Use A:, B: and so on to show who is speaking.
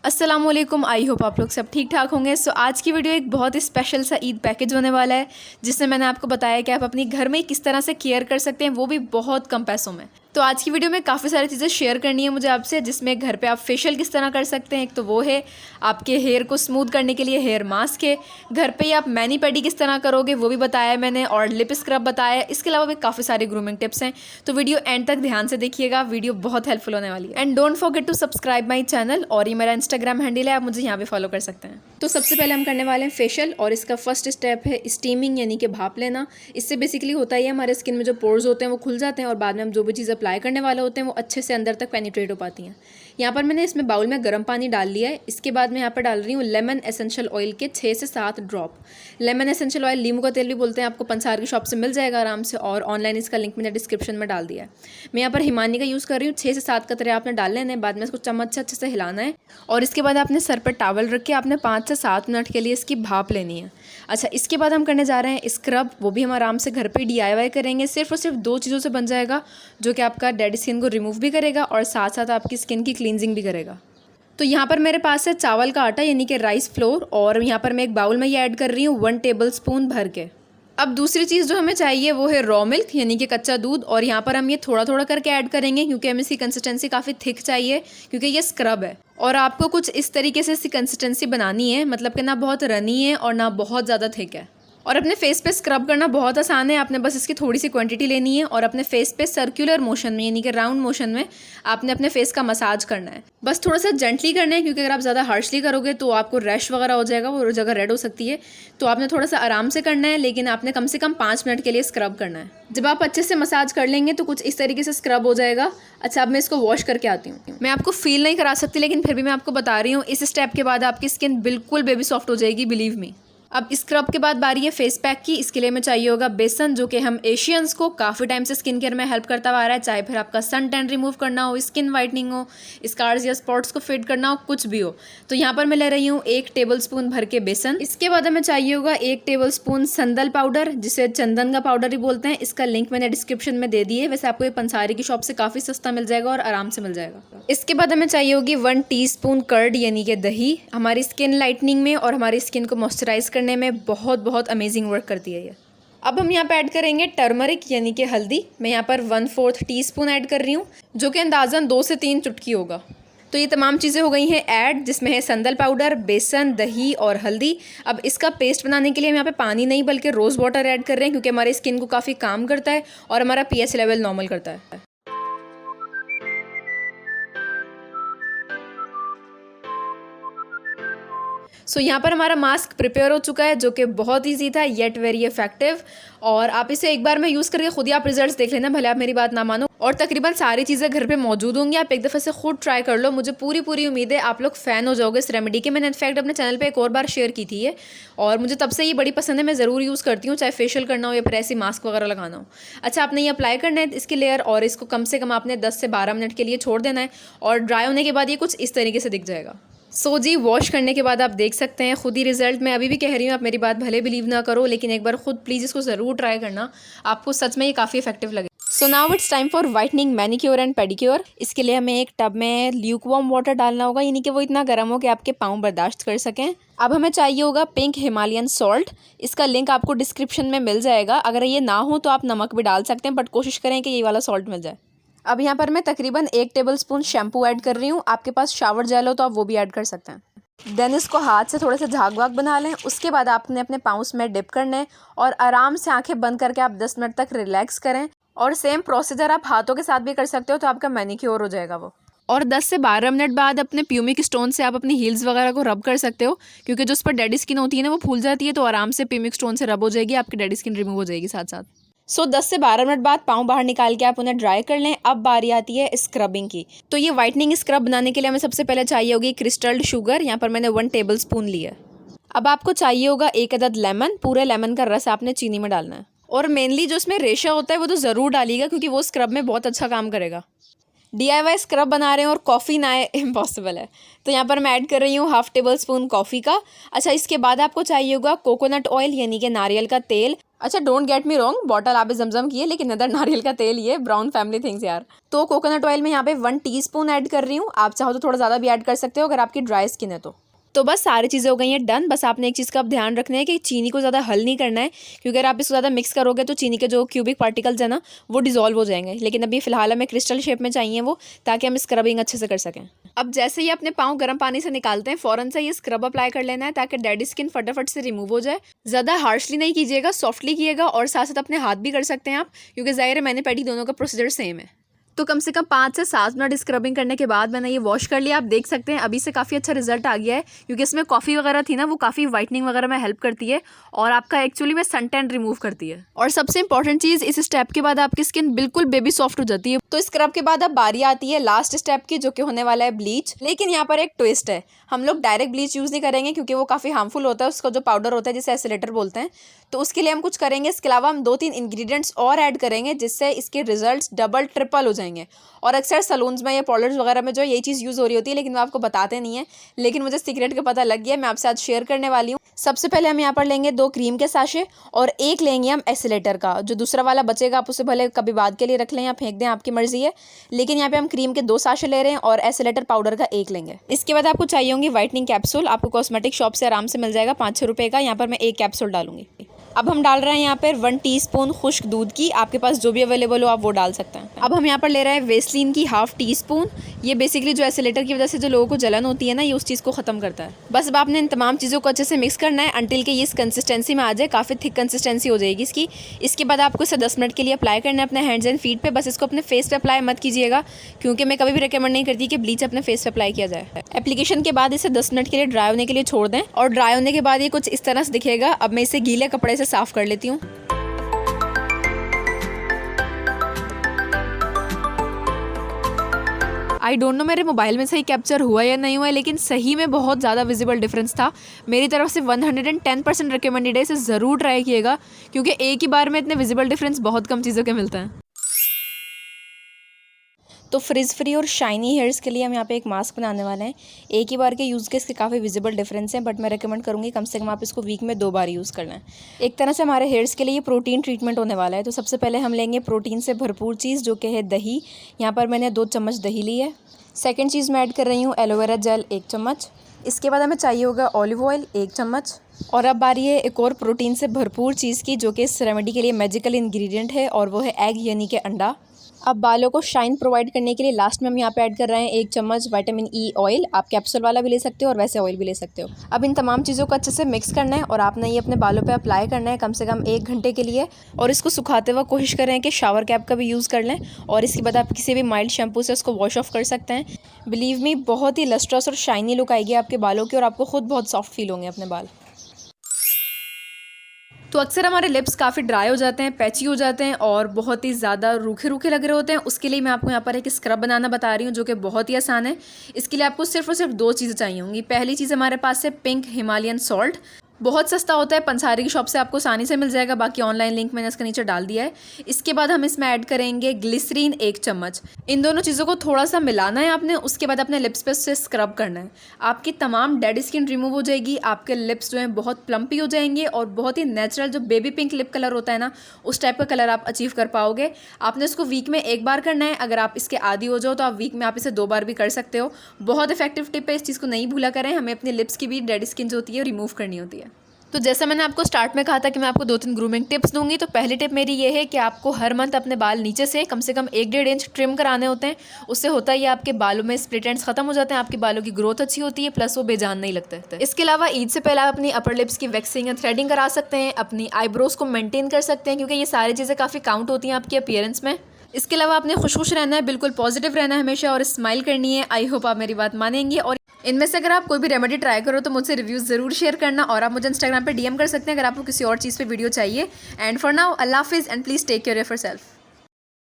A: अस्सलामुअलैकुम। I hope आप लोग सब ठीक ठाक होंगे। आज की वीडियो एक बहुत ही स्पेशल सा ईद पैकेज होने वाला है, जिसमें मैंने आपको बताया कि आप अपनी घर में किस तरह से केयर कर सकते हैं, वो भी बहुत कम पैसों में। तो आज की वीडियो में काफ़ी सारी चीज़ें शेयर करनी है मुझे आपसे, जिसमें घर पे आप फेशियल किस तरह कर सकते हैं। एक तो वो है आपके हेयर को स्मूथ करने के लिए हेयर मास्क है, घर पे ही आप मैनी पेडी किस तरह करोगे वो भी बताया है मैंने, और लिप स्क्रब बताया है। इसके अलावा भी काफ़ी सारे ग्रूमिंग टिप्स हैं, तो वीडियो एंड तक ध्यान से देखिएगा, वीडियो बहुत हेल्पफुल होने वाली है। And don't forget to subscribe my channel, और ये मेरा इंस्टाग्राम हैंडल है, आप मुझे यहाँ पे फॉलो कर सकते हैं। तो सबसे पहले हम करने वाले हैं फेशियल, और इसका फर्स्ट स्टेप है स्टीमिंग यानी कि भाप लेना। इससे बेसिकली होता ही है हमारे स्किन में जो पोर्स होते हैं वो खुल जाते हैं, और बाद में हम जो भी चीज़ अप्लाई करने वाले होते हैं वो अच्छे से अंदर तक पेनिट्रेट हो पाती हैं। यहाँ पर मैंने इसमें बाउल में गर्म पानी डाल लिया है। इसके बाद मैं यहाँ पर डाल रही हूँ लेमन एसेंशियल ऑयल के 6 से 7 ड्रॉप। लेमन एसेंशियल ऑयल नींबू का तेल भी बोलते हैं, आपको पंसार की शॉप से मिल जाएगा आराम से, और ऑनलाइन इसका लिंक मैंने डिस्क्रिप्शन में डाल दिया है। मैं यहाँ पर हिमानी का यूज़ कर रही हूँ। 6 से 7 कतरे आपने डाल लेने, बाद में इसको चम्मच से अच्छे से हिलाना है, और इसके बाद आपने सर पर टॉवल रख के आपने 5 से 7 मिनट के लिए इसकी भाप लेनी है। अच्छा, इसके बाद हम करने जा रहे हैं स्क्रब। वो भी हम आराम से घर पे DIY करेंगे। सिर्फ और सिर्फ 2 चीज़ों से बन जाएगा, जो कि आपका डेड स्किन को रिमूव भी करेगा और साथ साथ आपकी स्किन की क्लींजिंग भी करेगा। तो यहाँ पर मेरे पास है चावल का आटा यानी कि राइस फ्लोर, और यहाँ पर मैं एक बाउल में ये ऐड कर रही हूँ 1 टेबल स्पून भर के। अब दूसरी चीज़ जो हमें चाहिए वो है रॉ मिल्क यानी कि कच्चा दूध, और यहाँ पर हम ये थोड़ा थोड़ा करके ऐड करेंगे, क्योंकि हमें इसकी कंसिस्टेंसी काफ़ी थिक चाहिए, क्योंकि ये स्क्रब है। और आपको कुछ इस तरीके से इसकी कंसिस्टेंसी बनानी है, मतलब कि ना बहुत रनी है और ना बहुत ज़्यादा थिक है। और अपने फेस पे स्क्रब करना बहुत आसान है, आपने बस इसकी थोड़ी सी क्वांटिटी लेनी है, और अपने फेस पे सर्कुलर मोशन में यानी कि राउंड मोशन में आपने अपने फेस का मसाज करना है। बस थोड़ा सा जेंटली करना है, क्योंकि अगर आप ज़्यादा हार्शली करोगे तो आपको रैश वगैरह हो जाएगा, वो जगह रेड हो सकती है। तो आपने थोड़ा सा आराम से करना है, लेकिन आपने कम से कम 5 मिनट के लिए स्क्रब करना है। जब आप अच्छे से मसाज कर लेंगे तो कुछ इस तरीके से स्क्रब हो जाएगा। अच्छा, अब मैं इसको वॉश करके आती हूँ। मैं आपको फील नहीं करा सकती, लेकिन फिर भी मैं आपको बता रही हूँ, इस स्टेप के बाद आपकी स्किन बिल्कुल बेबी सॉफ्ट हो जाएगी, बिलीव मी। अब स्क्रब के बाद बारी है फेस पैक की। इसके लिए हमें चाहिए होगा बेसन, जो कि हम एशियंस को काफ़ी टाइम से स्किन केयर में हेल्प करता आ रहा है, चाहे फिर आपका सन टैन रिमूव करना हो, स्किन वाइटनिंग हो, स्कार्स या स्पॉट्स को फिट करना हो, कुछ भी हो। तो यहाँ पर मैं ले रही हूँ 1 टेबल स्पून भर के बेसन। इसके बाद हमें चाहिए होगा 1 टेबल स्पून संदल पाउडर, जिसे चंदन का पाउडर ही बोलते हैं। इसका लिंक मैंने डिस्क्रिप्शन में दे दी है। वैसे आपको ये पंसारी की शॉप से काफ़ी सस्ता मिल जाएगा और आराम से मिल जाएगा। इसके बाद हमें चाहिए होगी 1 टीस्पून कर्ड यानी कि दही। हमारी स्किन लाइटनिंग में और हमारी स्किन को मॉइस्चराइज करने में बहुत अमेजिंग वर्क करती है ये। अब हम यहाँ पे ऐड करेंगे टर्मरिक यानी कि हल्दी। मैं यहाँ पर 1/4 टीस्पून ऐड कर रही हूँ, जो कि अंदाज़न 2 से 3 चुटकी होगा। तो ये तमाम चीज़ें हो गई हैं ऐड, जिसमें है संदल पाउडर, बेसन, दही और हल्दी। अब इसका पेस्ट बनाने के लिए हम यहाँ पे पानी नहीं बल्कि रोज़ वाटर ऐड कर रहे हैं, क्योंकि हमारी स्किन को काफ़ी काम करता है और हमारा pH लेवल नॉर्मल करता है। सो यहाँ पर हमारा मास्क प्रिपेयर हो चुका है, जो कि बहुत ईजी था येट वेरी इफेक्टिव। और आप इसे एक बार में यूज़ करके खुद ही आप रिजल्ट्स देख लेना, भले आप मेरी बात ना मानो। और तकरीबन सारी चीज़ें घर पे मौजूद होंगी, आप एक दफ़े से खुद ट्राई कर लो। मुझे पूरी उम्मीद है आप लोग फ़ैन हो जाओगे इस रेमेडी के। मैंने इनफैक्ट अपने चैनल पे एक और बार शेयर की थी ये, और मुझे तब से ये बड़ी पसंद है। मैं ज़रूर यूज़ करती हूँ, चाहे फेशियल करना हो या फिर ऐसी मास्क वगैरह लगाना हो। अच्छा, आपने ये अप्लाई करना है इसकी लेयर, और इसको कम से कम आपने 10 से 12 मिनट के लिए छोड़ देना है, और ड्राई होने के बाद ये कुछ इस तरीके से दिख जाएगा। जी, वॉश करने के बाद आप देख सकते हैं खुद ही रिजल्ट। मैं अभी भी कह रही हूँ, आप मेरी बात भले बिलीव ना करो, लेकिन एक बार खुद प्लीज़ इसको ज़रूर ट्राई करना, आपको सच में ये काफ़ी इफेक्टिव लगे। So now it's time for whitening, manicure and pedicure. इसके लिए हमें एक टब में ल्यूकवार्म वाटर डालना होगा, यानी कि वो इतना गर्म हो कि आपके पाँव बर्दाश्त कर सकें। अब हमें चाहिए होगा पिंक हिमालयन सॉल्ट। इसका लिंक आपको डिस्क्रिप्शन में मिल जाएगा। अगर ये ना हो तो आप नमक भी डाल सकते हैं, बट कोशिश करें कि ये वाला सॉल्ट मिल जाए। अब यहाँ पर मैं तकरीबन 1 टेबल स्पून शैम्पू ऐड कर रही हूँ। आपके पास शावर जेल हो तो आप वो भी ऐड कर सकते हैं। देन इसको हाथ से थोड़ा सा झाग वाग बना लें। उसके बाद आपने अपने पाउस में डिप करना है, और आराम से आंखें बंद करके आप 10 मिनट तक रिलैक्स करें। और सेम प्रोसीजर आप हाथों के साथ भी कर सकते हो, तो आपका मैनिक्योर हो जाएगा वो। और 10 से 12 मिनट बाद अपने प्यूमिक स्टोन से आप अपनी हील्स वगैरह को रब कर सकते हो, क्योंकि जो उस पर डेड स्किन होती है ना वो फूल जाती है, तो आराम से प्यूमिक स्टोन से रब हो जाएगी, आपकी डेड स्किन रिमूव हो जाएगी साथ साथ। 10 से 12 मिनट बाद पाँव बाहर निकाल के आप उन्हें ड्राई कर लें। अब बारी आती है स्क्रबिंग की। तो ये वाइटनिंग स्क्रब बनाने के लिए हमें सबसे पहले चाहिए होगी क्रिस्टल्ड शुगर। यहाँ पर मैंने 1 टेबल स्पून ली है। अब आपको चाहिए होगा 1 अदद लेमन। पूरे लेमन का रस आपने चीनी में डालना है, और मेनली जो इसमें रेशा होता है वो तो ज़रूर डालिएगा, क्योंकि वो स्क्रब में बहुत अच्छा काम करेगा। DIY स्क्रब बना रहे हैं और कॉफ़ी ना आए, इम्पॉसिबल है। तो यहाँ पर मैं ऐड कर रही हूँ 1/2 टेबल स्पून कॉफ़ी का। अच्छा, इसके बाद आपको चाहिए होगा कोकोनट ऑयल यानी कि नारियल का तेल। अच्छा, don't get me wrong, bottle आबे जमजम की है, लेकिन अंदर नारियल का तेल ही है। ब्राउन फैमिली थिंग्स यार। तो कोकोनट ऑयल में यहाँ पे 1 टीस्पून ऐड कर रही हूँ। आप चाहो तो थोड़ा ज़्यादा भी ऐड कर सकते हो अगर आपकी ड्राई स्किन है तो बस सारी चीज़ें हो गई हैं डन। बस आपने एक चीज़ का अब ध्यान रखना है कि चीनी को ज़्यादा हल नहीं करना है, क्योंकि अगर आप इसको ज़्यादा मिक्स करोगे तो चीनी के जो क्यूबिक पार्टिकल्स हैं ना वो डिजोल्व हो जाएंगे। लेकिन अभी फिलहाल हमें क्रिस्टल शेप में चाहिए वो, ताकि हम स्क्रबिंग अच्छे से कर सकें। अब जैसे ही अपने पाँव गर्म पानी से निकालते हैं फ़ौरन से ये स्क्रब अप्लाई कर लेना है, ताकि डेड स्किन फटाफट से रिमूव हो जाए। ज़्यादा हार्शली नहीं कीजिएगा, सॉफ्टली कीजिएगा, और साथ साथ अपने हाथ भी कर सकते हैं आप, क्योंकि ज़ाहिर है मैंने पैडी दोनों का प्रोसीजर सेम है। तो कम से कम 5 से 7 मिनट स्क्रबिंग करने के बाद मैंने ये वॉश कर लिया। आप देख सकते हैं अभी से काफ़ी अच्छा रिजल्ट आ गया है, क्योंकि इसमें कॉफ़ी वगैरह थी ना, वो काफ़ी वाइटनिंग वगैरह में हेल्प करती है और आपका एक्चुअली में सन टैन रिमूव करती है। और सबसे इंपॉर्टेंट चीज़, इस स्टेप के बाद आपकी स्किन बिल्कुल बेबी सॉफ्ट हो जाती है। तो स्क्रब के बाद अब बारी आती है लास्ट स्टेप की, जो कि होने वाला है ब्लीच। लेकिन यहाँ पर एक ट्विस्ट है, हम लोग डायरेक्ट ब्लीच यूज़ नहीं करेंगे, क्योंकि वो काफ़ी हार्मफुल होता है। उसका जो पाउडर होता है जिसे एसिलेटर बोलते हैं, तो उसके लिए हम कुछ करेंगे। इसके अलावा हम 2-3 इंग्रेडिएंट्स और ऐड करेंगे, जिससे इसके रिजल्ट्स डबल ट्रिपल हो जाएंगे। और अक्सर सलून्स में या पार्लर्स वगैरह में जो यही चीज़ यूज़ हो रही होती है, लेकिन वो आपको बताते नहीं है। लेकिन मुझे सीक्रेट का पता लग गया, मैं आपसे आज शेयर करने वाली हूँ। सबसे पहले हम यहाँ पर लेंगे 2 क्रीम के साशे और 1 लेंगे हम एसिलेटर का। जो दूसरा वाला बचेगा आप उसे भले कभी बाद के लिए रख लें या फेंक दें, आपकी मर्जी है। लेकिन यहाँ पे हम क्रीम के 2 साशे ले रहे हैं और एसिलेटर पाउडर का 1 लेंगे। इसके बाद आपको चाहिए होंगी व्हाइटनिंग कैप्सूल। आपको कॉस्मेटिक शॉप से आराम से मिल जाएगा 5-6 रुपये का। यहाँ पर मैं 1 कैप्सूल डालूंगी। अब हम डाल रहे हैं यहाँ पर 1 टीस्पून खुश्क दूध की। आपके पास जो भी अवेलेबल हो आप वो डाल सकते हैं। अब हम यहाँ पर ले रहे हैं वेस्लीन की 1/2 टीस्पून। ये बेसिकली जो एसिलेटर की वजह से जो लोगों को जलन होती है ना, ये उस चीज़ को ख़त्म करता है। बस अब आपने इन तमाम चीज़ों को अच्छे से मिक्स करना है अंटिल के ये इस कंसिस्टेंसी में आ जाए। काफ़ी थिक कंसिस्टेंसी हो जाएगी इसकी। इसके बाद आपको इसे 10 मिनट के लिए अप्लाई करना है अपने हैंड्स एंड फीट पे। बस इसको अपने फेस पे अप्लाई मत कीजिएगा, क्योंकि मैं कभी भी रिकमेंड नहीं करती कि ब्लीच अपने फेस पे अप्लाई किया जाए। एप्लीकेशन के बाद इसे 10 मिनट के लिए ड्राई होने के लिए छोड़ दें, और ड्राई होने के बाद ये कुछ इस तरह से दिखेगा। अब मैं इसे गीले कपड़े से साफ़ कर लेती हूँ। आई डोंट नो मेरे मोबाइल में सही कैप्चर हुआ या नहीं हुआ, लेकिन सही में बहुत ज़्यादा विजिबल डिफरेंस था। मेरी तरफ से 110% रिकमेंडेड है, इसे ज़रूर ट्राई किएगा, क्योंकि एक ही बार में इतने विजिबल डिफरेंस बहुत कम चीज़ों के मिलते हैं। तो फ्रिज फ्री और शाइनी हेयर्स के लिए हम यहाँ पे एक मास्क बनाने वाले हैं। एक ही बार के यूज़ के इसके काफ़ी विजिबल डिफरेंस हैं, बट मैं रेकमेंड करूँगी कम से कम आप इसको वीक में 2 बार यूज़ करना है। एक तरह से हमारे हेयर्स के लिए ये प्रोटीन ट्रीटमेंट होने वाला है। तो सबसे पहले हम लेंगे प्रोटीन से भरपूर चीज़, जो कि है दही। यहाँ पर मैंने 2 चम्मच दही ली है। सेकेंड चीज़ मैं ऐड कर रही हूँ एलोवेरा जेल 1 चम्मच। इसके बाद हमें चाहिए होगा ऑलिव ऑयल 1 चम्मच। और अब बारी है एक और प्रोटीन से भरपूर चीज़ की, जो कि इस रेमेडी के लिए मैजिकल इंग्रेडिएंट है, और वो है एग यानी कि अंडा। अब बालों को शाइन प्रोवाइड करने के लिए लास्ट में हम यहाँ पे ऐड कर रहे हैं 1 चम्मच विटामिन ई ऑयल। आप कैप्सूल वाला भी ले सकते हो और वैसे ऑयल भी ले सकते हो। अब इन तमाम चीज़ों को अच्छे से मिक्स करना है, और आपने ये अपने बालों पे अप्लाई करना है कम से कम 1 घंटे के लिए। और इसको सुखाते वक्त कोशिश करें कि शावर कैप का भी यूज़ कर लें, और इसके बाद आप किसी भी माइल्ड शैम्पू से उसको वॉश ऑफ कर सकते हैं। बिलीव मी, बहुत ही लस्ट्रस और शाइनी लुक आएगी आपके बालों की, और आपको खुद बहुत सॉफ्ट फील होंगे अपने बाल। तो अक्सर हमारे लिप्स काफ़ी ड्राई हो जाते हैं, पैची हो जाते हैं, और बहुत ही ज़्यादा रूखे रूखे लग रहे होते हैं। उसके लिए मैं आपको यहाँ पर एक स्क्रब बनाना बता रही हूँ, जो कि बहुत ही आसान है। इसके लिए आपको सिर्फ और सिर्फ 2 चीज़ें चाहिए होंगी। पहली चीज़ हमारे पास है पिंक हिमालयन सॉल्ट। बहुत सस्ता होता है, पंसारी की शॉप से आपको आसानी से मिल जाएगा। बाकी ऑनलाइन लिंक मैंने इसके नीचे डाल दिया है। इसके बाद हम इसमें ऐड करेंगे ग्लिसरीन 1 चम्मच। इन दोनों चीज़ों को थोड़ा सा मिलाना है आपने। उसके बाद अपने लिप्स पे उससे स्क्रब करना है। आपकी तमाम डेड स्किन रिमूव हो जाएगी। आपके लिप्स जो हैं बहुत प्लम्पी हो जाएंगे, और बहुत ही नेचुरल जो बेबी पिंक लिप कलर होता है ना, उस टाइप का कलर आप अचीव कर पाओगे। आपने इसको वीक में 1 बार करना है। अगर आप इसके आदी हो जाओ तो आप वीक में आप इसे 2 बार भी कर सकते हो। बहुत इफेक्टिव टिप है, इस चीज़ को नहीं भूला करें। हमें अपने लिप्स की भी डेड स्किन जो होती है रिमूव करनी होती है। तो जैसा मैंने आपको स्टार्ट में कहा था कि मैं आपको 2-3 ग्रूमिंग टिप्स दूंगी। तो पहली टिप मेरी ये है कि आपको हर मंथ अपने बाल नीचे से कम 1-1.5 इंच ट्रिम कराने होते हैं। उससे होता है आपके बालों में स्प्लिट एंड्स खत्म हो जाते हैं, आपके बालों की ग्रोथ अच्छी होती है, प्लस वो बेजान नहीं लगता है। इसके अलावा ईद से पहले आप अपनी अपर लिप्स की वैक्सिंग या थ्रेडिंग करा सकते हैं, अपनी आईब्रोज को मेंटेन कर सकते हैं, क्योंकि ये सारी चीज़ें काफ़ी काउंट होती हैं आपकी अपीयरेंस में। इसके अलावा आपने खुश रहना है, बिल्कुल पॉजिटिव रहना है हमेशा, और स्माइल करनी है। आई होप आप मेरी बात मानेंगे। और इनमें से अगर आप कोई भी रेमेडी ट्राई करो तो मुझसे रिव्यूज़ ज़रूर शेयर करना, और आप मुझे इंस्टाग्राम पे DM कर सकते हैं अगर आपको किसी और चीज़ पे वीडियो चाहिए। एंड फॉर नाउ, अल्लाह हाफिज़, and please take care of yourself.